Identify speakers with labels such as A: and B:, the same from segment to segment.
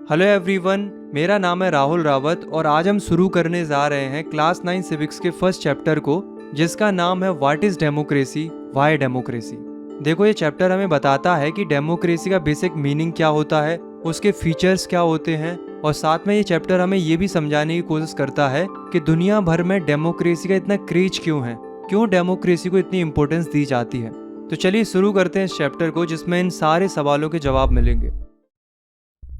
A: Hello everyone, मेरा नाम है राहुल रावत और आज हम शुरू करने जा रहे हैं क्लास 9 सिविक्स के फर्स्ट चैप्टर को, जिसका नाम है what is democracy, why democracy. देखो, ये चैप्टर हमें बताता है कि डेमोक्रेसी का बेसिक मीनिंग क्या होता है, उसके फीचर्स क्या होते हैं, और साथ में ये चैप्टर हमें ये भी समझाने की कोशिश करता है कि दुनिया भर में डेमोक्रेसी का इतना क्रेज क्यों है, क्यों डेमोक्रेसी को इतनी इंपॉर्टेंस दी जाती है। तो चलिए शुरू करते हैं इस चैप्टर को, जिसमें इन सारे सवालों के जवाब मिलेंगे।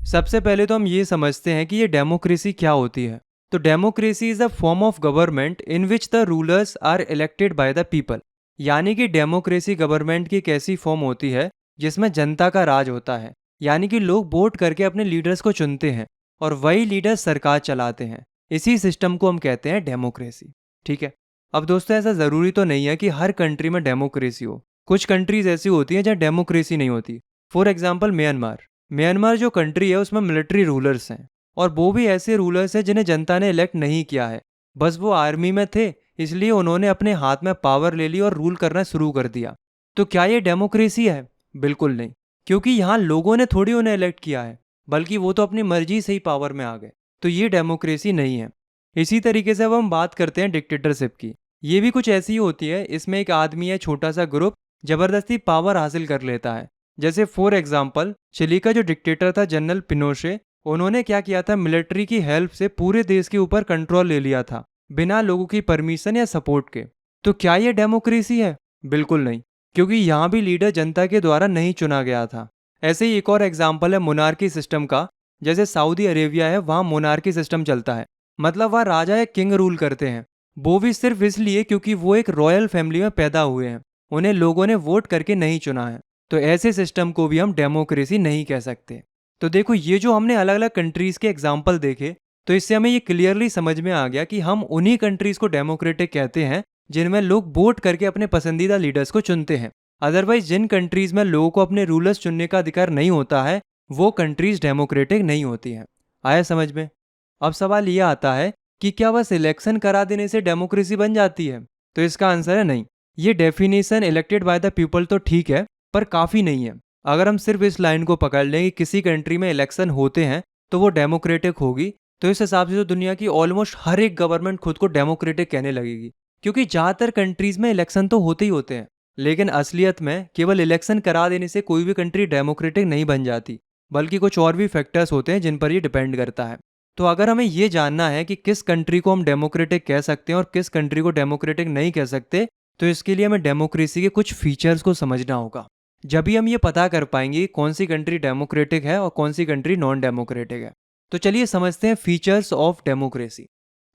A: सबसे पहले तो हम ये समझते हैं कि ये डेमोक्रेसी क्या होती है। तो democracy is a form of government in which the rulers are elected by the people. यानी कि डेमोक्रेसी गवर्नमेंट की एक ऐसी फॉर्म होती है जिसमें जनता का राज होता है, यानी कि लोग वोट करके अपने लीडर्स को चुनते हैं और वही लीडर्स सरकार चलाते हैं। इसी सिस्टम को हम कहते हैं डेमोक्रेसी। ठीक है। अब दोस्तों, ऐसा ज़रूरी तो नहीं है कि हर कंट्री में डेमोक्रेसी हो। कुछ कंट्रीज ऐसी होती हैं जहाँ डेमोक्रेसी नहीं होती। फॉर एग्जाम्पल म्यांमार जो कंट्री है उसमें मिलिट्री रूलर्स हैं, और वो भी ऐसे रूलर्स हैं जिन्हें जनता ने इलेक्ट नहीं किया है। बस वो आर्मी में थे, इसलिए उन्होंने अपने हाथ में पावर ले ली और रूल करना शुरू कर दिया। तो क्या ये डेमोक्रेसी है? बिल्कुल नहीं, क्योंकि यहाँ लोगों ने थोड़ी उन्हें इलेक्ट किया है, बल्कि वो तो अपनी मर्जी से ही पावर में आ गए। तो ये डेमोक्रेसी नहीं है। इसी तरीके से अब हम बात करते हैं डिक्टेटरशिप की। ये भी कुछ ऐसी होती है, इसमें एक आदमी या छोटा सा ग्रुप जबरदस्ती पावर हासिल कर लेता है। जैसे फॉर एग्जाम्पल चिली का जो डिक्टेटर था जनरल पिनोशे, उन्होंने क्या किया था, मिलिट्री की हेल्प से पूरे देश के ऊपर कंट्रोल ले लिया था, बिना लोगों की परमिशन या सपोर्ट के। तो क्या ये डेमोक्रेसी है? बिल्कुल नहीं, क्योंकि यहाँ भी लीडर जनता के द्वारा नहीं चुना गया था। ऐसे ही एक और एग्जाम्पल है मोनार्की सिस्टम का। जैसे सऊदी अरेबिया है, वहाँ मोनार्की सिस्टम चलता है, मतलब वहाँ राजा या किंग रूल करते हैं। वो भी सिर्फ इसलिए क्योंकि वो एक रॉयल फैमिली में पैदा हुए हैं, उन्हें लोगों ने वोट करके नहीं चुना है। तो ऐसे सिस्टम को भी हम डेमोक्रेसी नहीं कह सकते। तो देखो, ये जो हमने अलग अलग कंट्रीज के एग्जाम्पल देखे, तो इससे हमें ये क्लियरली समझ में आ गया कि हम उन्हीं कंट्रीज को डेमोक्रेटिक कहते हैं जिनमें लोग वोट करके अपने पसंदीदा लीडर्स को चुनते हैं। अदरवाइज जिन कंट्रीज में लोगों को अपने रूलर्स चुनने का अधिकार नहीं होता है, वो कंट्रीज डेमोक्रेटिक नहीं होती हैं। आया समझ में? अब सवाल ये आता है कि क्या बस इलेक्शन करा देने से डेमोक्रेसी बन जाती है? तो इसका आंसर है नहीं। ये definition elected by the people तो ठीक है, पर काफ़ी नहीं है। अगर हम सिर्फ इस लाइन को पकड़ लें कि किसी कंट्री में इलेक्शन होते हैं तो वो डेमोक्रेटिक होगी, तो इस हिसाब से तो दुनिया की ऑलमोस्ट हर एक गवर्नमेंट खुद को डेमोक्रेटिक कहने लगेगी। क्योंकि ज़्यादातर कंट्रीज में इलेक्शन तो होते ही होते हैं, लेकिन असलियत में केवल इलेक्शन करा देने से कोई भी कंट्री डेमोक्रेटिक नहीं बन जाती, बल्कि कुछ और भी फैक्टर्स होते हैं जिन पर ये डिपेंड करता है। तो अगर हमें ये जानना है कि किस कंट्री को हम डेमोक्रेटिक कह सकते हैं और किस कंट्री को डेमोक्रेटिक नहीं कह सकते, तो इसके लिए हमें डेमोक्रेसी के कुछ फीचर्स को समझना होगा। जब भी हम ये पता कर पाएंगे कौन सी कंट्री डेमोक्रेटिक है और कौन सी कंट्री नॉन डेमोक्रेटिक है। तो चलिए समझते हैं फीचर्स ऑफ डेमोक्रेसी।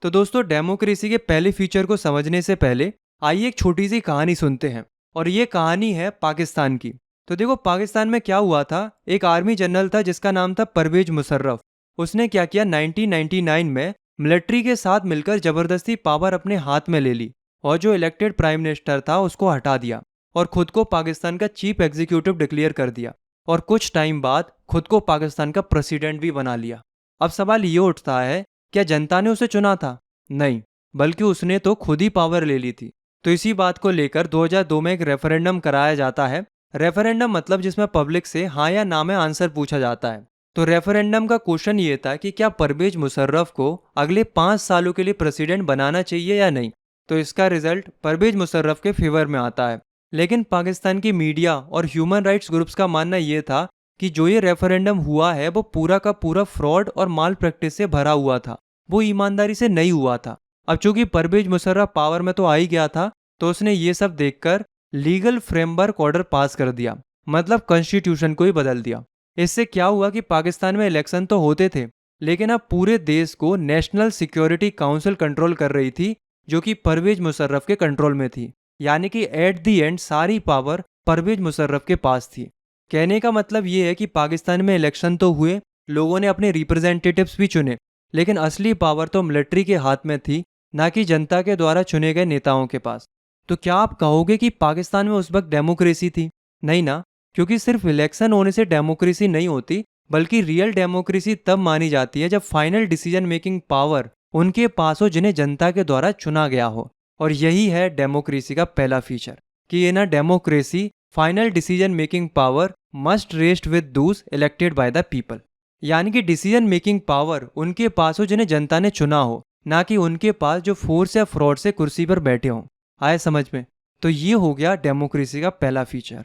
A: तो दोस्तों, डेमोक्रेसी के पहले फीचर को समझने से पहले आइए एक छोटी सी कहानी सुनते हैं, और ये कहानी है पाकिस्तान की। तो देखो, पाकिस्तान में क्या हुआ था, एक आर्मी जनरल था जिसका नाम था परवेज मुशर्रफ। उसने क्या किया, 1999 में मिलिट्री के साथ मिलकर जबरदस्ती पावर अपने हाथ में ले ली, और जो इलेक्टेड प्राइम मिनिस्टर था उसको हटा दिया और खुद को पाकिस्तान का चीफ एग्जीक्यूटिव डिक्लेयर कर दिया, और कुछ टाइम बाद खुद को पाकिस्तान का प्रेसिडेंट भी बना लिया। अब सवाल ये उठता है, क्या जनता ने उसे चुना था? नहीं, बल्कि उसने तो खुद ही पावर ले ली थी। तो इसी बात को लेकर 2002 में एक रेफरेंडम कराया जाता है। रेफरेंडम मतलब जिसमें पब्लिक से हाँ या ना में आंसर पूछा जाता है। तो रेफरेंडम का क्वेश्चन ये था कि क्या परवेज मुशर्रफ को अगले 5 सालों के लिए प्रेसिडेंट बनाना चाहिए या नहीं। तो इसका रिजल्ट परवेज मुशर्रफ के फेवर में आता है। लेकिन पाकिस्तान की मीडिया और ह्यूमन राइट्स ग्रुप्स का मानना ये था कि जो ये रेफरेंडम हुआ है वो पूरा का पूरा फ्रॉड और माल प्रैक्टिस से भरा हुआ था, वो ईमानदारी से नहीं हुआ था। अब चूंकि परवेज मुशर्रफ पावर में तो आ ही गया था, तो उसने ये सब देखकर लीगल फ्रेमवर्क ऑर्डर पास कर दिया, मतलब कॉन्स्टिट्यूशन को ही बदल दिया। इससे क्या हुआ कि पाकिस्तान में इलेक्शन तो होते थे, लेकिन अब पूरे देश को नेशनल सिक्योरिटी काउंसिल कंट्रोल कर रही थी, जो कि परवेज मुशर्रफ के कंट्रोल में थी। यानी कि एट दी एंड सारी पावर परवेज मुशर्रफ के पास थी। कहने का मतलब ये है कि पाकिस्तान में इलेक्शन तो हुए, लोगों ने अपने रिप्रेजेंटेटिव्स भी चुने, लेकिन असली पावर तो मिलिट्री के हाथ में थी, ना कि जनता के द्वारा चुने गए नेताओं के पास। तो क्या आप कहोगे कि पाकिस्तान में उस वक्त डेमोक्रेसी थी? नहीं ना, क्योंकि सिर्फ इलेक्शन होने से डेमोक्रेसी नहीं होती, बल्कि रियल डेमोक्रेसी तब मानी जाती है जब फाइनल डिसीजन मेकिंग पावर उनके पास हो जिन्हें जनता के द्वारा चुना गया हो। और यही है डेमोक्रेसी का पहला फीचर, कि in a democracy final decision making power must rest with those elected by the people. यानी कि डिसीजन मेकिंग पावर उनके पास हो जिन्हें जनता ने चुना हो, ना कि उनके पास जो फोर्स या फ्रॉड से कुर्सी पर बैठे हों। आए समझ में? तो ये हो गया डेमोक्रेसी का पहला फीचर।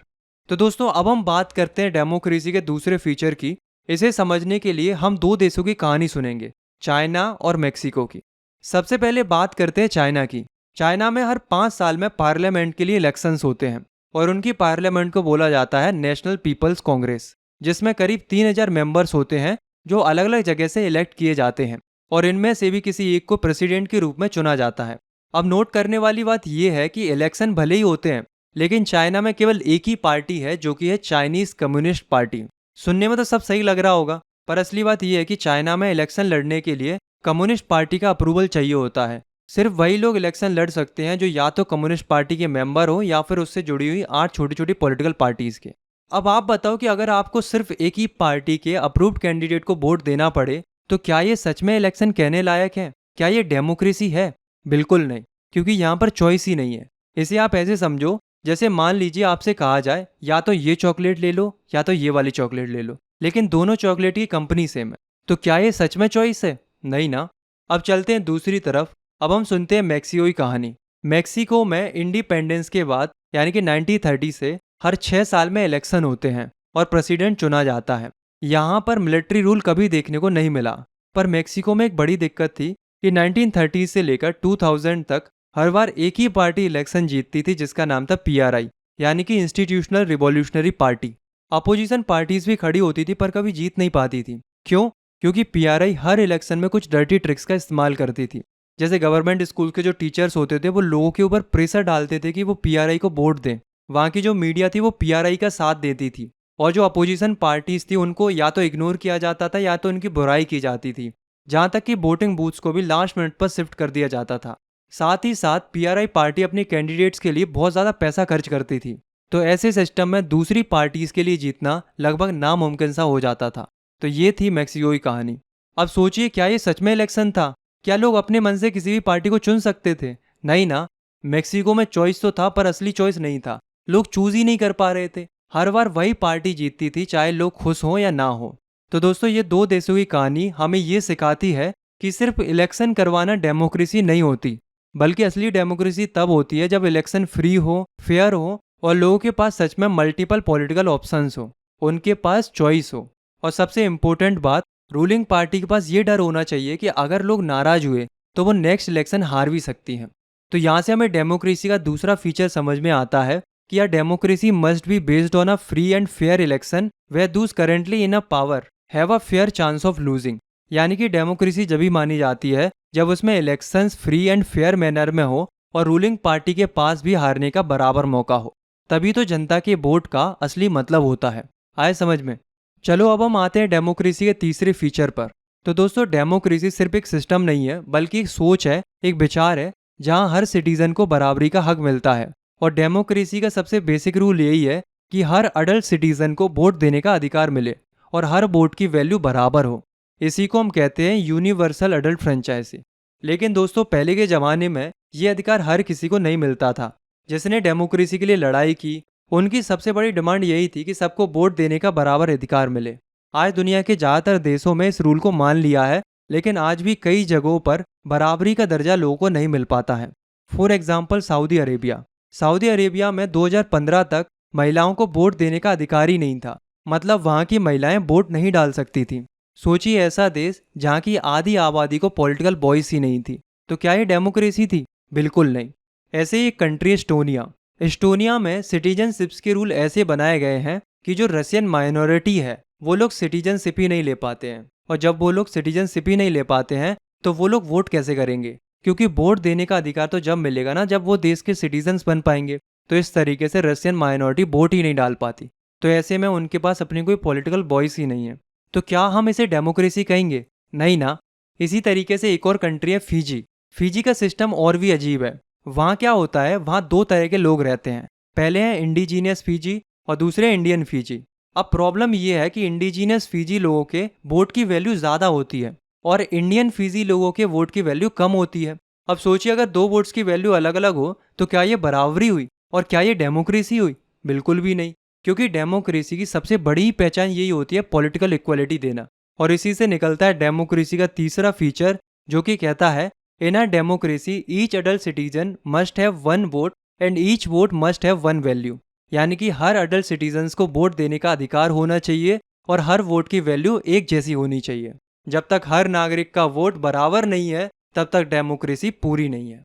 A: तो दोस्तों अब हम बात करते हैं डेमोक्रेसी के दूसरे फीचर की। इसे समझने के लिए हम दो देशों की कहानी सुनेंगे, चाइना और मेक्सिको की। सबसे पहले बात करते हैं चाइना की। चाइना में हर 5 साल में पार्लियामेंट के लिए इलेक्शंस होते हैं और उनकी पार्लियामेंट को बोला जाता है नेशनल पीपल्स कांग्रेस, जिसमें करीब 3,000 मेंबर्स होते हैं जो अलग अलग जगह से इलेक्ट किए जाते हैं और इनमें से भी किसी एक को प्रेसिडेंट के रूप में चुना जाता है। अब नोट करने वाली बात यह है कि इलेक्शन भले ही होते हैं, लेकिन चाइना में केवल एक ही पार्टी है जो कि है चाइनीज कम्युनिस्ट पार्टी। सुनने में तो सब सही लग रहा होगा, पर असली बात यह है कि चाइना में इलेक्शन लड़ने के लिए कम्युनिस्ट पार्टी का अप्रूवल चाहिए होता है। सिर्फ वही लोग इलेक्शन लड़ सकते हैं जो या तो कम्युनिस्ट पार्टी के मेंबर हो या फिर उससे जुड़ी हुई 8 छोटी छोटी पॉलिटिकल पार्टीज के। अब आप बताओ कि अगर आपको सिर्फ एक ही पार्टी के अप्रूव्ड कैंडिडेट को वोट देना पड़े तो क्या ये सच में इलेक्शन कहने लायक है? क्या ये डेमोक्रेसी है? बिल्कुल नहीं, क्योंकि यहाँ पर चॉइस ही नहीं है। इसे आप ऐसे समझो जैसे मान लीजिए आपसे कहा जाए या तो ये चॉकलेट ले लो या तो ये वाली चॉकलेट ले लो, लेकिन दोनों चॉकलेट की कंपनी सेम है। तो क्या ये सच में चॉइस है? नहीं ना। अब चलते हैं दूसरी तरफ। अब हम सुनते हैं मेक्सिको की कहानी। मेक्सिको में इंडिपेंडेंस के बाद यानी कि 1930 से हर 6 साल में इलेक्शन होते हैं और प्रेसिडेंट चुना जाता है। यहाँ पर मिलिट्री रूल कभी देखने को नहीं मिला। पर मेक्सिको में एक बड़ी दिक्कत थी कि 1930 से लेकर 2000 तक हर बार एक ही पार्टी इलेक्शन जीतती थी जिसका नाम था PRI, यानी कि institutional revolutionary party. Opposition parties भी खड़ी होती थी पर कभी जीत नहीं पाती थी। क्यों? क्योंकि PRI हर इलेक्शन में कुछ डर्टी ट्रिक्स का इस्तेमाल करती थी। जैसे गवर्नमेंट स्कूल के जो टीचर्स होते थे वो लोगों के ऊपर प्रेशर डालते थे कि वो PRI को वोट दें। वहाँ की जो मीडिया थी वो PRI का साथ देती थी और जो अपोजिशन पार्टीज थी उनको या तो इग्नोर किया जाता था या तो उनकी बुराई की जाती थी। जहाँ तक कि वोटिंग बूथ्स को भी लास्ट मिनट पर शिफ्ट कर दिया जाता था। साथ ही साथ PRI पार्टी अपने कैंडिडेट्स के लिए बहुत ज़्यादा पैसा खर्च करती थी। तो ऐसे सिस्टम में दूसरी पार्टीज के लिए जीतना लगभग नामुमकिन सा हो जाता था। तो ये थी मेक्सिको की कहानी। अब सोचिए, क्या ये सच में इलेक्शन था? क्या लोग अपने मन से किसी भी पार्टी को चुन सकते थे? नहीं ना। मेक्सिको में चॉइस तो था पर असली चॉइस नहीं था। लोग चूज ही नहीं कर पा रहे थे। हर बार वही पार्टी जीतती थी चाहे लोग खुश हों या ना हो। तो दोस्तों ये दो देशों की कहानी हमें ये सिखाती है कि सिर्फ इलेक्शन करवाना डेमोक्रेसी नहीं होती, बल्कि असली डेमोक्रेसी तब होती है जब इलेक्शन फ्री हो, फेयर हो और लोगों के पास सच में मल्टीपल पॉलिटिकल ऑप्शंस हो, उनके पास चॉइस हो। और सबसे इम्पोर्टेंट बात, रूलिंग पार्टी के पास ये डर होना चाहिए कि अगर लोग नाराज हुए तो वो नेक्स्ट इलेक्शन हार भी सकती हैं। तो यहाँ से हमें डेमोक्रेसी का दूसरा फीचर समझ में आता है कि यार democracy must be based on a free and fair election where those currently in a power have a fair chance of losing. यानी कि डेमोक्रेसी जब भी मानी जाती है जब उसमें elections free and fair manner में हो और रूलिंग पार्टी के पास भी हारने का बराबर मौका हो, तभी तो जनता के वोट का असली मतलब होता है। आए समझ में? चलो अब हम आते हैं डेमोक्रेसी के तीसरे फीचर पर। तो दोस्तों डेमोक्रेसी सिर्फ एक सिस्टम नहीं है बल्कि एक सोच है, एक विचार है जहां हर सिटीजन को बराबरी का हक मिलता है। और डेमोक्रेसी का सबसे बेसिक रूल यही है कि हर अडल्ट सिटीजन को वोट देने का अधिकार मिले और हर वोट की वैल्यू बराबर हो। इसी को हम कहते हैं यूनिवर्सल अडल्ट फ्रेंचाइजी। लेकिन दोस्तों पहले के ज़माने में ये अधिकार हर किसी को नहीं मिलता था। जिसने डेमोक्रेसी के लिए लड़ाई की उनकी सबसे बड़ी डिमांड यही थी कि सबको वोट देने का बराबर अधिकार मिले। आज दुनिया के ज़्यादातर देशों में इस रूल को मान लिया है, लेकिन आज भी कई जगहों पर बराबरी का दर्जा लोगों को नहीं मिल पाता है। For example Saudi Arabia. Saudi Arabia में 2015 तक महिलाओं को वोट देने का अधिकार ही नहीं था। मतलब वहाँ की महिलाएं वोट नहीं डाल सकती थी। सोचिए, ऐसा देश जहाँ की आधी आबादी को पॉलिटिकल वॉइस ही नहीं थी। तो क्या ये डेमोक्रेसी थी? बिल्कुल नहीं। ऐसे ही एक कंट्री एस्टोनिया। एस्टोनिया में सिटीजनशिप्स के रूल ऐसे बनाए गए हैं कि जो रशियन माइनॉरिटी है वो लोग सिटीजनशिप ही नहीं ले पाते हैं। और जब वो लोग सिटीजनशिप ही नहीं ले पाते हैं तो वो लोग वोट कैसे करेंगे? क्योंकि वोट देने का अधिकार तो जब मिलेगा ना जब वो देश के सिटीजन्स बन पाएंगे। तो इस तरीके से रशियन माइनॉरिटी वोट ही नहीं डाल पाती। तो ऐसे में उनके पास अपनी कोई पॉलिटिकल वॉइस ही नहीं है। तो क्या हम इसे डेमोक्रेसी कहेंगे? नहीं ना। इसी तरीके से एक और कंट्री है फिजी। फिजी का सिस्टम और भी अजीब है। वहाँ क्या होता है, वहाँ दो तरह के लोग रहते हैं। पहले हैं इंडिजीनियस फिजी और दूसरे इंडियन फिजी। अब प्रॉब्लम ये है कि इंडिजीनियस फिजी लोगों के वोट की वैल्यू ज़्यादा होती है और इंडियन फिजी लोगों के वोट की वैल्यू कम होती है। अब सोचिए, अगर दो वोट्स की वैल्यू अलग अलग हो तो क्या ये बराबरी हुई और क्या ये डेमोक्रेसी हुई? बिल्कुल भी नहीं। क्योंकि डेमोक्रेसी की सबसे बड़ी पहचान यही होती है पॉलिटिकल इक्वलिटी देना। और इसी से निकलता है डेमोक्रेसी का तीसरा फीचर, जो कि कहता है in a democracy each adult citizen must have one vote and each vote must have one value. यानी कि हर अडल्ट सिटीजन्स को वोट देने का अधिकार होना चाहिए और हर वोट की वैल्यू एक जैसी होनी चाहिए। जब तक हर नागरिक का वोट बराबर नहीं है तब तक डेमोक्रेसी पूरी नहीं है।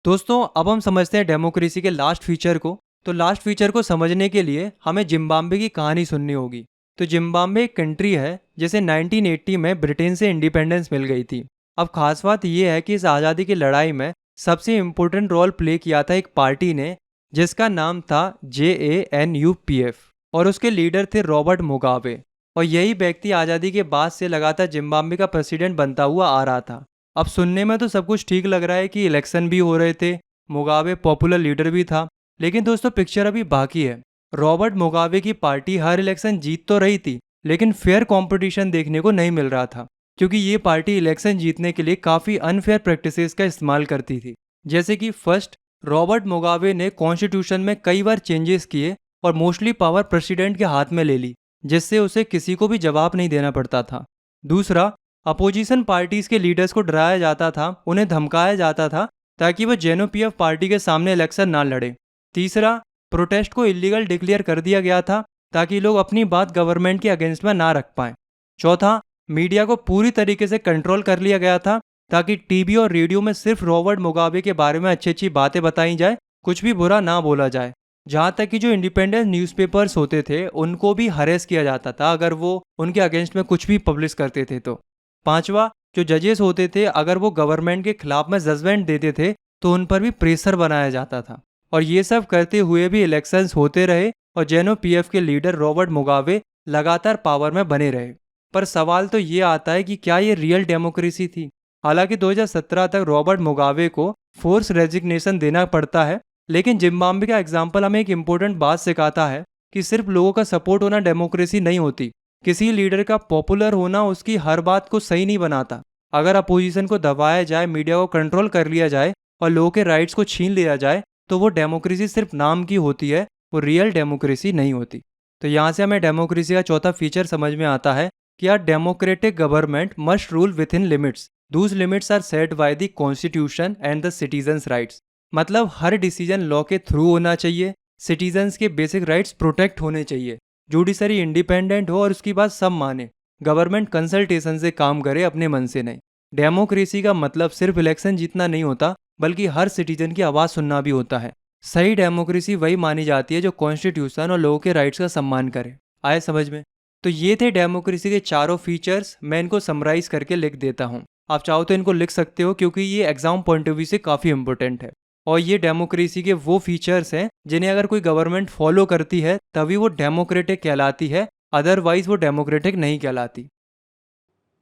A: दोस्तों, अब हम समझते हैं डेमोक्रेसी के लास्ट फीचर को। तो लास्ट फीचर को समझने के लिए हमें जिम्बाब्वे की कहानी सुननी होगी। तो जिम्बाब्वे एक कंट्री है जिसे 1980 में ब्रिटेन से इंडिपेंडेंस मिल गई थी। अब खास बात यह है कि इस आज़ादी की लड़ाई में सबसे इम्पोर्टेंट रोल प्ले किया था एक पार्टी ने, जिसका नाम था JANUPF, और उसके लीडर थे रॉबर्ट मुगाबे। और यही व्यक्ति आज़ादी के बाद से लगातार जिम्बाब्वे का प्रेसिडेंट बनता हुआ आ रहा था। अब सुनने में तो सब कुछ ठीक लग रहा है कि इलेक्शन भी हो रहे थे, मुगाबे पॉपुलर लीडर भी था, लेकिन दोस्तों पिक्चर अभी बाकी है। रॉबर्ट मुगाबे की पार्टी हर इलेक्शन जीत तो रही थी, लेकिन फेयर कंपटीशन देखने को नहीं मिल रहा था, क्योंकि ये पार्टी इलेक्शन जीतने के लिए काफ़ी अनफेयर प्रैक्टिसेस का इस्तेमाल करती थी। जैसे कि फर्स्ट, रॉबर्ट मुगाबे ने कॉन्स्टिट्यूशन में कई बार चेंजेस किए और मोस्टली पावर प्रेसिडेंट के हाथ में ले ली, जिससे उसे किसी को भी जवाब नहीं देना पड़ता था। दूसरा, अपोजिशन पार्टीज के लीडर्स को डराया जाता था, उन्हें धमकाया जाता था ताकि वो JNUPF पार्टी के सामने इलेक्शन ना लड़े। तीसरा, प्रोटेस्ट को इलीगल डिक्लेयर कर दिया गया था ताकि लोग अपनी बात गवर्नमेंट के अगेंस्ट में ना रख पाएं। चौथा, मीडिया को पूरी तरीके से कंट्रोल कर लिया गया था ताकि टीवी और रेडियो में सिर्फ रॉबर्ट मुगाबे के बारे में अच्छी अच्छी बातें बताई जाए, कुछ भी बुरा ना बोला जाए। जहाँ तक कि जो इंडिपेंडेंट न्यूज़पेपर्स होते थे उनको भी हरेस किया जाता था अगर वो उनके अगेंस्ट में कुछ भी पब्लिश करते थे तो। पांचवा, जो जजेस होते थे अगर वो गवर्नमेंट के खिलाफ में जजमेंट देते थे तो उन पर भी प्रेशर बनाया जाता था। और ये सब करते हुए भी इलेक्शंस होते रहे और JNUPF के लीडर रॉबर्ट मुगाबे लगातार पावर में बने रहे। पर सवाल तो ये आता है कि क्या ये रियल डेमोक्रेसी थी? हालांकि 2017 तक रॉबर्ट मुगाबे को फोर्स रेजिग्नेशन देना पड़ता है, लेकिन जिम्बाब्वे का एग्जाम्पल हमें एक इम्पोर्टेंट बात सिखाता है कि सिर्फ लोगों का सपोर्ट होना डेमोक्रेसी नहीं होती। किसी लीडर का पॉपुलर होना उसकी हर बात को सही नहीं बनाता। अगर अपोजिशन को दबाया जाए, मीडिया को कंट्रोल कर लिया जाए और लोगों के राइट्स को छीन लिया जाए तो वो डेमोक्रेसी सिर्फ नाम की होती है, वो रियल डेमोक्रेसी नहीं होती। तो यहाँ से हमें डेमोक्रेसी का चौथा फीचर समझ में आता है कि our democratic government must rule within limits, those limits are set by the constitution and the citizens rights. मतलब हर डिसीजन लॉ के थ्रू होना चाहिए, सिटीजन्स के बेसिक राइट्स प्रोटेक्ट होने चाहिए, जुडिशरी इंडिपेंडेंट हो और उसकी बात सब माने, गवर्नमेंट कंसल्टेशन से काम करे, अपने मन से नहीं। डेमोक्रेसी का मतलब सिर्फ इलेक्शन जीतना नहीं होता, बल्कि हर सिटीजन की आवाज़ सुनना भी होता है। सही डेमोक्रेसी वही मानी जाती है जो कॉन्स्टिट्यूशन और लोगों के राइट्स का सम्मान करे। आए समझ में? तो ये थे डेमोक्रेसी के चारों फीचर्स। मैं इनको समराइज करके लिख देता हूँ, आप चाहो तो इनको लिख सकते हो क्योंकि ये एग्जाम पॉइंट ऑफ व्यू से काफ़ी इंपॉर्टेंट है। और ये डेमोक्रेसी के वो फीचर्स हैं जिन्हें अगर कोई गवर्नमेंट फॉलो करती है तभी वो डेमोक्रेटिक कहलाती है, अदरवाइज वो डेमोक्रेटिक नहीं कहलाती।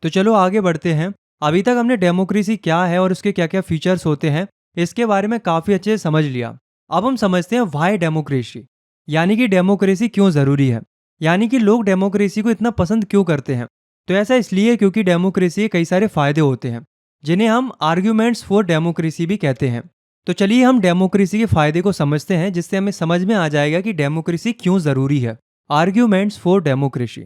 A: तो चलो आगे बढ़ते हैं। अभी तक हमने डेमोक्रेसी क्या है और उसके क्या क्या फीचर्स होते हैं इसके बारे में काफ़ी अच्छे से समझ लिया। अब हम समझते हैं वाई डेमोक्रेसी, यानी कि डेमोक्रेसी क्यों ज़रूरी है, यानी कि लोग डेमोक्रेसी को इतना पसंद क्यों करते हैं। तो ऐसा इसलिए क्योंकि डेमोक्रेसी के कई सारे फायदे होते हैं जिन्हें हम आर्ग्यूमेंट्स फॉर डेमोक्रेसी भी कहते हैं। तो चलिए हम डेमोक्रेसी के फायदे को समझते हैं, जिससे हमें समझ में आ जाएगा कि डेमोक्रेसी क्यों ज़रूरी है। Arguments for democracy.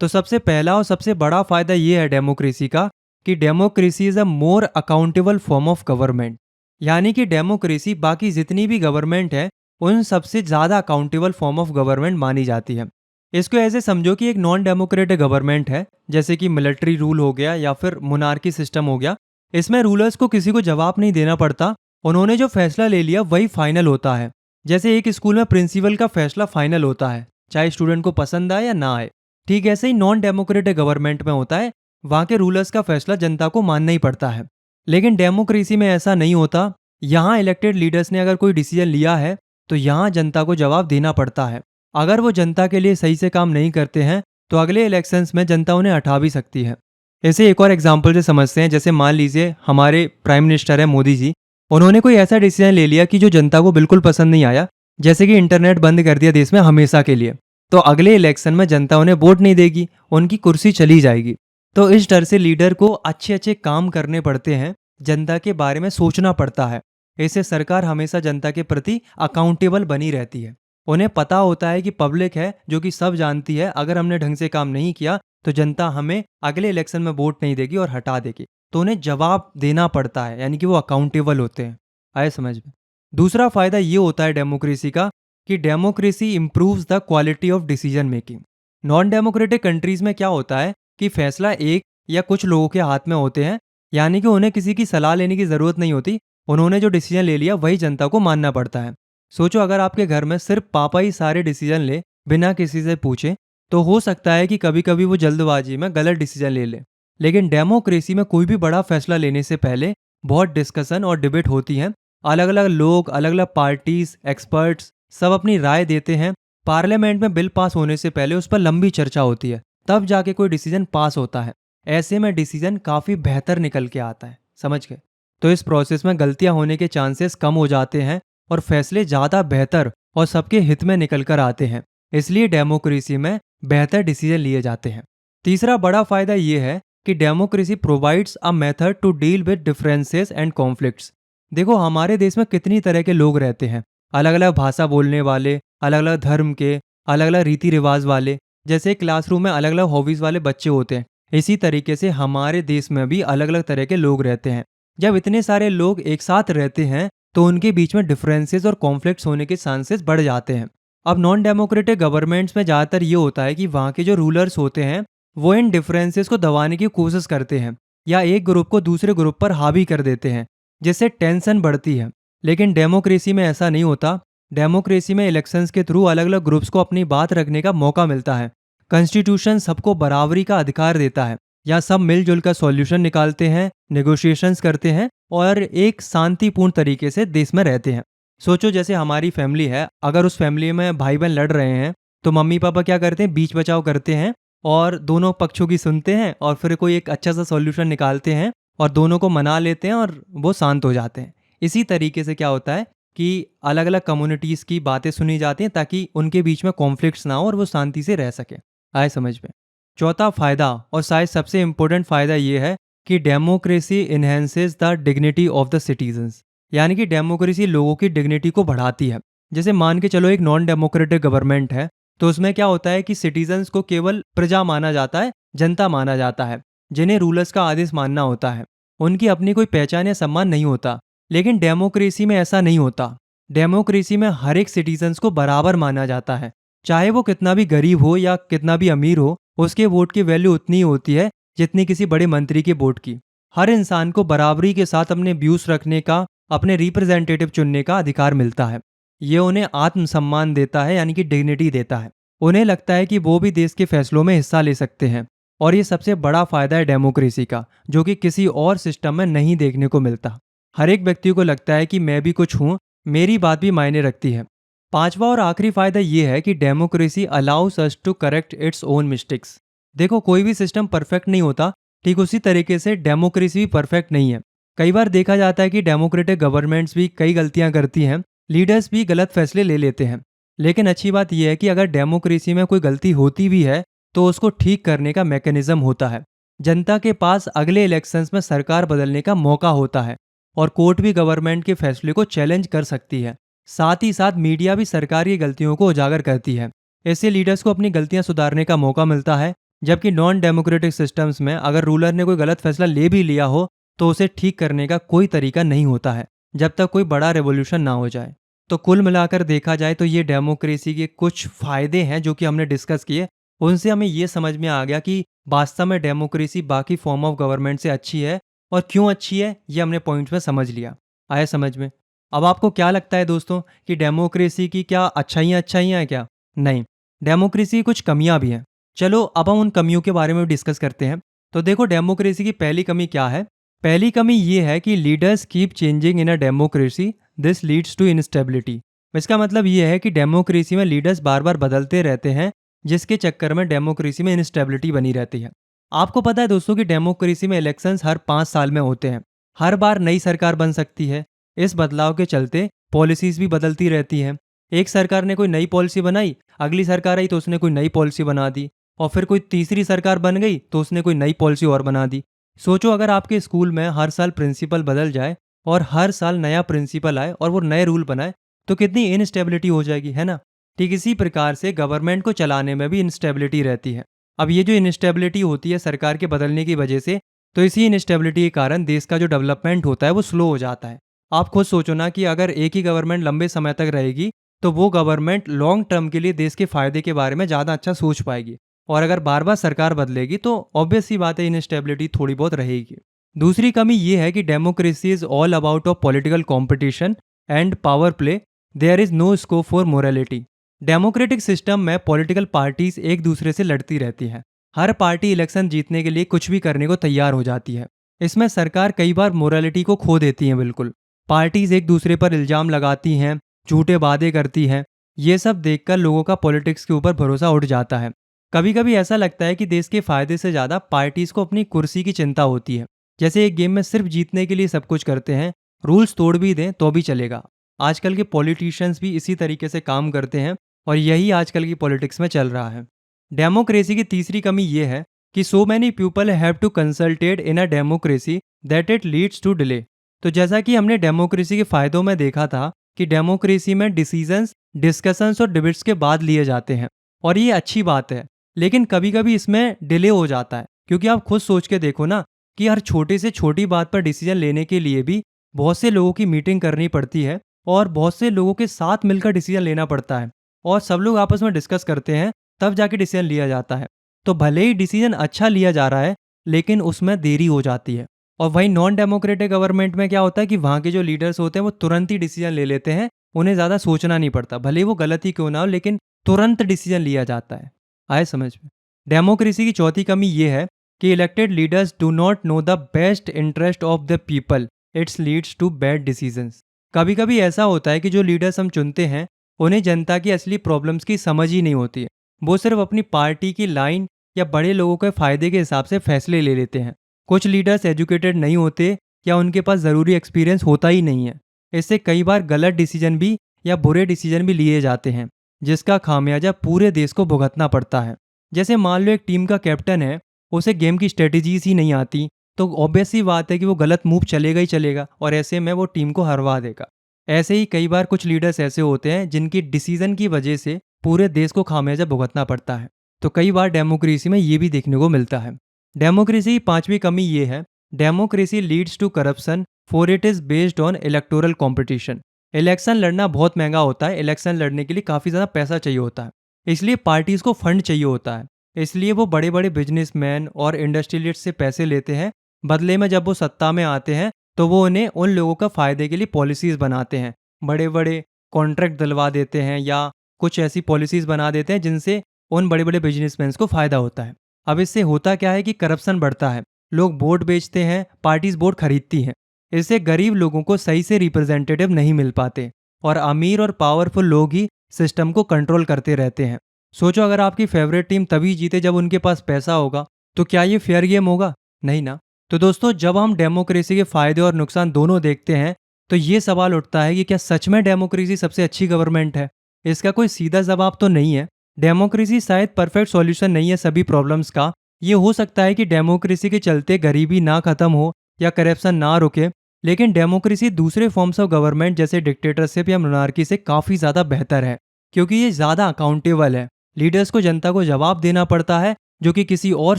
A: तो सबसे पहला और सबसे बड़ा फायदा ये है डेमोक्रेसी का कि democracy is a more accountable form of government, यानी कि डेमोक्रेसी बाकी जितनी भी गवर्नमेंट है उन सबसे ज़्यादा अकाउंटेबल फॉर्म ऑफ गवर्नमेंट मानी जाती है। इसको ऐसे समझो कि एक नॉन डेमोक्रेटिक गवर्नमेंट है, जैसे कि मिलिट्री रूल हो गया या फिर मोनार्की सिस्टम हो गया। इसमें रूलर्स को किसी को जवाब नहीं देना पड़ता, उन्होंने जो फैसला ले लिया वही फाइनल होता है। जैसे एक स्कूल में प्रिंसिपल का फैसला फाइनल होता है, चाहे स्टूडेंट को पसंद आए या ना आए। ठीक ऐसे ही नॉन डेमोक्रेटिक गवर्नमेंट में होता है, वहाँ के रूलर्स का फैसला जनता को मानना ही पड़ता है। लेकिन डेमोक्रेसी में ऐसा नहीं होता। यहाँ इलेक्टेड लीडर्स ने अगर कोई डिसीजन लिया है तो यहाँ जनता को जवाब देना पड़ता है। अगर वो जनता के लिए सही से काम नहीं करते हैं तो अगले इलेक्शंस में जनता उन्हें हटा भी सकती है। ऐसे एक और एग्जाम्पल से समझते हैं। जैसे मान लीजिए हमारे प्राइम मिनिस्टर है मोदी जी, उन्होंने कोई ऐसा डिसीजन ले लिया कि जो जनता को बिल्कुल पसंद नहीं आया, जैसे कि इंटरनेट बंद कर दिया देश में हमेशा के लिए। तो अगले इलेक्शन में जनता उन्हें वोट नहीं देगी, उनकी कुर्सी चली जाएगी। तो इस डर से लीडर को अच्छे अच्छे काम करने पड़ते हैं, जनता के बारे में सोचना पड़ता है। ऐसे सरकार हमेशा जनता के प्रति अकाउंटेबल बनी रहती है। उन्हें पता होता है कि पब्लिक है जो कि सब जानती है, अगर हमने ढंग से काम नहीं किया तो जनता हमें अगले इलेक्शन में वोट नहीं देगी और हटा देगी। तो उन्हें जवाब देना पड़ता है, यानी कि वो अकाउंटेबल होते हैं। आए समझ में? दूसरा फायदा ये होता है डेमोक्रेसी का कि democracy improves the quality of decision making. Non democratic countries में क्या होता है कि फैसला एक या कुछ लोगों के हाथ में होते हैं, यानी कि उन्हें किसी की सलाह लेने की ज़रूरत नहीं होती। उन्होंने जो डिसीजन ले लिया वही जनता को मानना पड़ता है। सोचो अगर आपके घर में सिर्फ पापा ही सारे डिसीजन ले बिना किसी से पूछे, तो हो सकता है कि कभी कभी वो जल्दबाजी में गलत डिसीजन ले ले। लेकिन डेमोक्रेसी में कोई भी बड़ा फैसला लेने से पहले बहुत डिस्कशन और डिबेट होती है। अलग अलग लोग, अलग अलग पार्टीज, एक्सपर्ट्स सब अपनी राय देते हैं। पार्लियामेंट में बिल पास होने से पहले उस पर लंबी चर्चा होती है, तब जाके कोई डिसीजन पास होता है। ऐसे में डिसीजन काफ़ी बेहतर निकल के आता है। समझ गए? तो इस प्रोसेस में गलतियां होने के चांसेस कम हो जाते हैं और फैसले ज़्यादा बेहतर और सबके हित में निकल कर आते हैं। इसलिए डेमोक्रेसी में बेहतर डिसीजन लिए जाते हैं। तीसरा बड़ा फायदा ये है कि democracy provides a method to deal with differences and conflicts. देखो हमारे देश में कितनी तरह के लोग रहते हैं, अलग अलग भाषा बोलने वाले, अलग अलग धर्म के, अलग अलग रीति रिवाज वाले। जैसे क्लासरूम में अलग अलग हॉबीज वाले बच्चे होते हैं, इसी तरीके से हमारे देश में भी अलग अलग तरह के लोग रहते हैं। जब इतने सारे लोग एक साथ रहते हैं तो उनके बीच में डिफरेंसेस और कॉन्फ्लिक्ट्स होने के चांसेस बढ़ जाते हैं। अब नॉन डेमोक्रेटिक गवर्नमेंट्स में ज़्यादातर ये होता है कि वहाँ के जो रूलर्स होते हैं वो इन डिफरेंसेस को दबाने की कोशिश करते हैं या एक ग्रुप को दूसरे ग्रुप पर हावी कर देते हैं, जिससे टेंशन बढ़ती है। लेकिन डेमोक्रेसी में ऐसा नहीं होता। डेमोक्रेसी में इलेक्शंस के थ्रू अलग अलग ग्रुप्स को अपनी बात रखने का मौका मिलता है। कॉन्स्टिट्यूशन सबको बराबरी का अधिकार देता है। यहाँ सब मिलजुल कर सॉल्यूशन निकालते हैं, नेगोशिएशंस करते हैं और एक शांतिपूर्ण तरीके से देश में रहते हैं। सोचो जैसे हमारी फैमिली है, अगर उस फैमिली में भाई बहन लड़ रहे हैं तो मम्मी पापा क्या करते हैं, बीच बचाव करते हैं और दोनों पक्षों की सुनते हैं और फिर कोई एक अच्छा सा सॉल्यूशन निकालते हैं और दोनों को मना लेते हैं और वो शांत हो जाते हैं। इसी तरीके से क्या होता है कि अलग अलग कम्युनिटीज़ की बातें सुनी जाती हैं ताकि उनके बीच में कॉन्फ्लिक्ट्स ना हो और वो शांति से रह सके। आए समझ में? चौथा फायदा और शायद सबसे इम्पोर्टेंट फायदा ये है कि democracy enhances the dignity of the citizens. यानी कि डेमोक्रेसी लोगों की डिग्निटी को बढ़ाती है। जैसे मान के चलो एक नॉन डेमोक्रेटिक गवर्नमेंट है, तो उसमें क्या होता है कि सिटीजन्स को केवल प्रजा माना जाता है, जनता माना जाता है, जिन्हें रूलर्स का आदेश मानना होता है। उनकी अपनी कोई पहचान या सम्मान नहीं होता। लेकिन डेमोक्रेसी में ऐसा नहीं होता। डेमोक्रेसी में हर एक सिटीजन्स को बराबर माना जाता है, चाहे वो कितना भी गरीब हो या कितना भी अमीर हो। उसके वोट की वैल्यू उतनी ही होती है जितनी किसी बड़े मंत्री के वोट की। हर इंसान को बराबरी के साथ अपने व्यूज रखने का, अपने रिप्रेजेंटेटिव चुनने का अधिकार मिलता है। ये उन्हें आत्मसम्मान देता है, यानी कि डिग्निटी देता है। उन्हें लगता है कि वो भी देश के फैसलों में हिस्सा ले सकते हैं। और ये सबसे बड़ा फायदा है डेमोक्रेसी का, जो कि किसी और सिस्टम में नहीं देखने को मिलता। हर एक व्यक्ति को लगता है कि मैं भी कुछ हूँ, मेरी बात भी मायने रखती है। पांचवा और आखिरी फायदा ये है कि democracy allows us to correct its own mistakes. देखो कोई भी सिस्टम परफेक्ट नहीं होता, ठीक उसी तरीके से डेमोक्रेसी भी परफेक्ट नहीं है। कई बार देखा जाता है कि डेमोक्रेटिक गवर्नमेंट्स भी कई गलतियां करती हैं, लीडर्स भी गलत फैसले ले लेते हैं। लेकिन अच्छी बात यह है कि अगर डेमोक्रेसी में कोई गलती होती भी है तो उसको ठीक करने का मैकेनिज्म होता है। जनता के पास अगले इलेक्शंस में सरकार बदलने का मौका होता है और कोर्ट भी गवर्नमेंट के फैसले को चैलेंज कर सकती है। साथ ही साथ मीडिया भी सरकार की गलतियों को उजागर करती है। इससे लीडर्स को अपनी गलतियां सुधारने का मौका मिलता है। जबकि नॉन डेमोक्रेटिक सिस्टम्स में अगर रूलर ने कोई गलत फैसला ले भी लिया हो तो उसे ठीक करने का कोई तरीका नहीं होता है, जब तक कोई बड़ा रेवोल्यूशन ना हो जाए। तो कुल मिलाकर देखा जाए तो ये डेमोक्रेसी के कुछ फायदे हैं जो कि हमने डिस्कस किए। उनसे हमें ये समझ में आ गया कि वास्तव में डेमोक्रेसी बाकी फॉर्म ऑफ गवर्नमेंट से अच्छी है, और क्यों अच्छी है ये हमने पॉइंट में समझ लिया। आया समझ में? अब आपको क्या लगता है दोस्तों कि डेमोक्रेसी की क्या अच्छाइयाँ हैं क्या? नहीं, डेमोक्रेसी की कुछ कमियां भी हैं। चलो अब हम उन कमियों के बारे में डिस्कस करते हैं। तो देखो डेमोक्रेसी की पहली कमी क्या है? पहली कमी ये है कि leaders keep changing in a democracy, this leads to instability. इसका मतलब ये है कि डेमोक्रेसी में लीडर्स बार बार बदलते रहते हैं, जिसके चक्कर में डेमोक्रेसी में इनस्टेबिलिटी बनी रहती है। आपको पता है दोस्तों कि डेमोक्रेसी में इलेक्शंस हर 5 साल में होते हैं। हर बार नई सरकार बन सकती है। इस बदलाव के चलते पॉलिसीज भी बदलती रहती हैं। एक सरकार ने कोई नई पॉलिसी बनाई, अगली सरकार आई तो उसने कोई नई पॉलिसी बना दी, और फिर कोई तीसरी सरकार बन गई तो उसने कोई नई पॉलिसी और बना दी। सोचो अगर आपके स्कूल में हर साल प्रिंसिपल बदल जाए और हर साल नया प्रिंसिपल आए और वो नए रूल बनाए, तो कितनी इनस्टेबिलिटी हो जाएगी, है ना? ठीक इसी प्रकार से गवर्नमेंट को चलाने में भी इंस्टेबिलिटी रहती है। अब ये जो इनस्टेबिलिटी होती है सरकार के बदलने की वजह से, तो इसी इनस्टेबिलिटी के कारण देश का जो डेवलपमेंट होता है वो स्लो हो जाता है। आप खुद सोचो ना कि अगर एक ही गवर्नमेंट लंबे समय तक रहेगी तो वो गवर्नमेंट लॉन्ग टर्म के लिए देश के फायदे के बारे में ज़्यादा अच्छा सोच पाएगी। और अगर बार बार सरकार बदलेगी तो ऑब्वियस सी बात है, इनस्टेबिलिटी थोड़ी बहुत रहेगी। दूसरी कमी ये है कि democracy is all about of political competition and power play. There is no scope for morality. Democratic system में पॉलिटिकल पार्टीज एक दूसरे से लड़ती रहती हैं। हर पार्टी इलेक्शन जीतने के लिए कुछ भी करने को तैयार हो जाती है। इसमें सरकार कई बार मोरालिटी को खो देती है बिल्कुल। पार्टीज एक दूसरे पर इल्जाम लगाती हैं, झूठे वादे करती हैं। ये सब देखकर लोगों का पॉलिटिक्स के ऊपर भरोसा उठ जाता है। कभी कभी ऐसा लगता है कि देश के फायदे से ज़्यादा पार्टीज को अपनी कुर्सी की चिंता होती है। जैसे एक गेम में सिर्फ जीतने के लिए सब कुछ करते हैं, रूल्स तोड़ भी दें तो भी चलेगा। आजकल के पॉलिटिशियंस भी इसी तरीके से काम करते हैं और यही आजकल की पॉलिटिक्स में चल रहा है। डेमोक्रेसी की तीसरी कमी ये है कि so many people have to consulted in a democracy that it leads to delay. तो जैसा कि हमने डेमोक्रेसी के फायदों में देखा था कि डेमोक्रेसी में डिसीजंस डिस्कशंस और डिबेट्स के बाद लिए जाते हैं और ये अच्छी बात है। लेकिन कभी कभी इसमें डिले हो जाता है, क्योंकि आप खुद सोच के देखो ना कि हर छोटे से छोटी बात पर डिसीजन लेने के लिए भी बहुत से लोगों की मीटिंग करनी पड़ती है और बहुत से लोगों के साथ मिलकर डिसीजन लेना पड़ता है और सब लोग आपस में डिस्कस करते हैं, तब जाके डिसीजन लिया जाता है। तो भले ही डिसीजन अच्छा लिया जा रहा है लेकिन उसमें देरी हो जाती है। और वहीं नॉन डेमोक्रेटिक गवर्नमेंट में क्या होता है कि वहाँ के जो लीडर्स होते हैं वो तुरंत ही डिसीजन ले लेते हैं, उन्हें ज़्यादा सोचना नहीं पड़ता, भले ही वो गलत ही क्यों ना हो लेकिन तुरंत डिसीजन लिया जाता है। आए समझ में। डेमोक्रेसी की चौथी कमी ये है कि elected leaders do not know the best interest of the people, it's leads to bad decisions. कभी कभी ऐसा होता है कि जो लीडर्स हम चुनते हैं उन्हें जनता की असली प्रॉब्लम्स की समझ ही नहीं होती है। वो सिर्फ अपनी पार्टी की लाइन या बड़े लोगों के फायदे के हिसाब से फैसले ले लेते हैं। कुछ लीडर्स एजुकेटेड नहीं होते या उनके पास ज़रूरी एक्सपीरियंस होता ही नहीं है। इससे कई बार गलत डिसीजन भी या बुरे डिसीजन भी लिए जाते हैं, जिसका खामियाजा पूरे देश को भुगतना पड़ता है। जैसे मान लो एक टीम का कैप्टन है, उसे गेम की स्ट्रेटेजीज ही नहीं आती, तो ऑब्वियस सी बात है कि वो गलत मूव चलेगा ही चलेगा और ऐसे में वो टीम को हरवा देगा। ऐसे ही कई बार कुछ लीडर्स ऐसे होते हैं जिनकी डिसीजन की वजह से पूरे देश को खामियाजा भुगतना पड़ता है। तो कई बार डेमोक्रेसी में ये भी देखने को मिलता है। डेमोक्रेसी की पांचवी कमी ये है, democracy leads to corruption for it is based on electoral competition. Election लड़ना बहुत महंगा होता है, इलेक्शन लड़ने के लिए काफ़ी ज़्यादा पैसा चाहिए होता है, इसलिए पार्टीज़ को फंड चाहिए होता है। इसलिए वो बड़े बड़े बिजनेसमैन और इंडस्ट्रियलिस्ट से पैसे लेते हैं। बदले में जब वो सत्ता में आते हैं तो वो उन्हें उन लोगों का फ़ायदे के लिए पॉलिसीज़ बनाते हैं, बड़े बड़े कॉन्ट्रैक्ट दिलवा देते हैं या कुछ ऐसी पॉलिसीज़ बना देते हैं जिनसे उन बड़े बड़े बिजनेसमैन को फ़ायदा होता है। अब इससे होता क्या है कि करप्शन बढ़ता है, लोग वोट बेचते हैं, पार्टीज वोट खरीदती हैं। इससे गरीब लोगों को सही से रिप्रेजेंटेटिव नहीं मिल पाते और अमीर और पावरफुल लोग ही सिस्टम को कंट्रोल करते रहते हैं। सोचो अगर आपकी फेवरेट टीम तभी जीते जब उनके पास पैसा होगा, तो क्या ये फेयर गेम होगा? नहीं ना। तो दोस्तों, जब हम डेमोक्रेसी के फायदे और नुकसान दोनों देखते हैं तो ये सवाल उठता है कि क्या सच में डेमोक्रेसी सबसे अच्छी गवर्नमेंट है? इसका कोई सीधा जवाब तो नहीं है। डेमोक्रेसी शायद परफेक्ट सॉल्यूशन नहीं है सभी प्रॉब्लम्स का। ये हो सकता है कि डेमोक्रेसी के चलते गरीबी ना खत्म हो या करप्शन ना रुके, लेकिन डेमोक्रेसी दूसरे फॉर्म्स ऑफ गवर्नमेंट जैसे डिक्टेटरशिप या मोनार्की से काफ़ी ज़्यादा बेहतर है, क्योंकि ये ज़्यादा अकाउंटेबल है। लीडर्स को जनता को जवाब देना पड़ता है, जो कि किसी और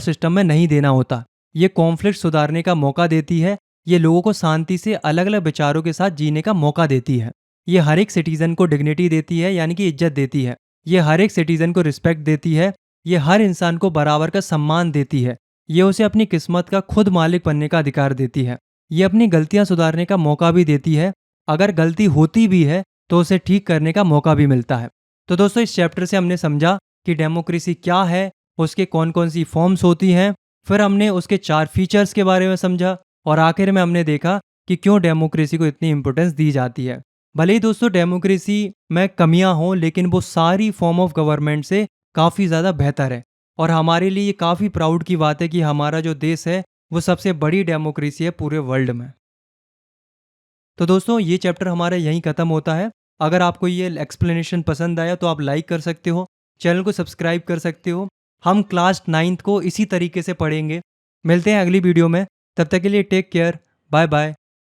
A: सिस्टम में नहीं देना होता। ये कॉन्फ्लिक्ट सुधारने का मौका देती है। ये लोगों को शांति से अलग अलग विचारों के साथ जीने का मौका देती है। ये हर एक सिटीजन को डिग्निटी देती है, यानी कि इज्जत देती है। ये हर एक सिटीजन को रिस्पेक्ट देती है। ये हर इंसान को बराबर का सम्मान देती है। ये उसे अपनी किस्मत का खुद मालिक बनने का अधिकार देती है। ये अपनी गलतियां सुधारने का मौका भी देती है। अगर गलती होती भी है तो उसे ठीक करने का मौका भी मिलता है। तो दोस्तों, इस चैप्टर से हमने समझा कि डेमोक्रेसी क्या है, उसके कौन कौन सी फॉर्म्स होती हैं, फिर हमने उसके 4 फीचर्स के बारे में समझा और आखिर में हमने देखा कि क्यों डेमोक्रेसी को इतनी इंपॉर्टेंस दी जाती है। भले ही दोस्तों डेमोक्रेसी में कमियां हों, लेकिन वो सारी फॉर्म ऑफ गवर्नमेंट से काफ़ी ज़्यादा बेहतर है और हमारे लिए ये काफ़ी प्राउड की बात है कि हमारा जो देश है वो सबसे बड़ी डेमोक्रेसी है पूरे वर्ल्ड में। तो दोस्तों, ये चैप्टर हमारा यहीं ख़त्म होता है। अगर आपको ये एक्सप्लेनेशन पसंद आया तो आप लाइक कर सकते हो, चैनल को सब्सक्राइब कर सकते हो। हम क्लास 9th को इसी तरीके से पढ़ेंगे। मिलते हैं अगली वीडियो में, तब तक के लिए टेक केयर, बाय बाय।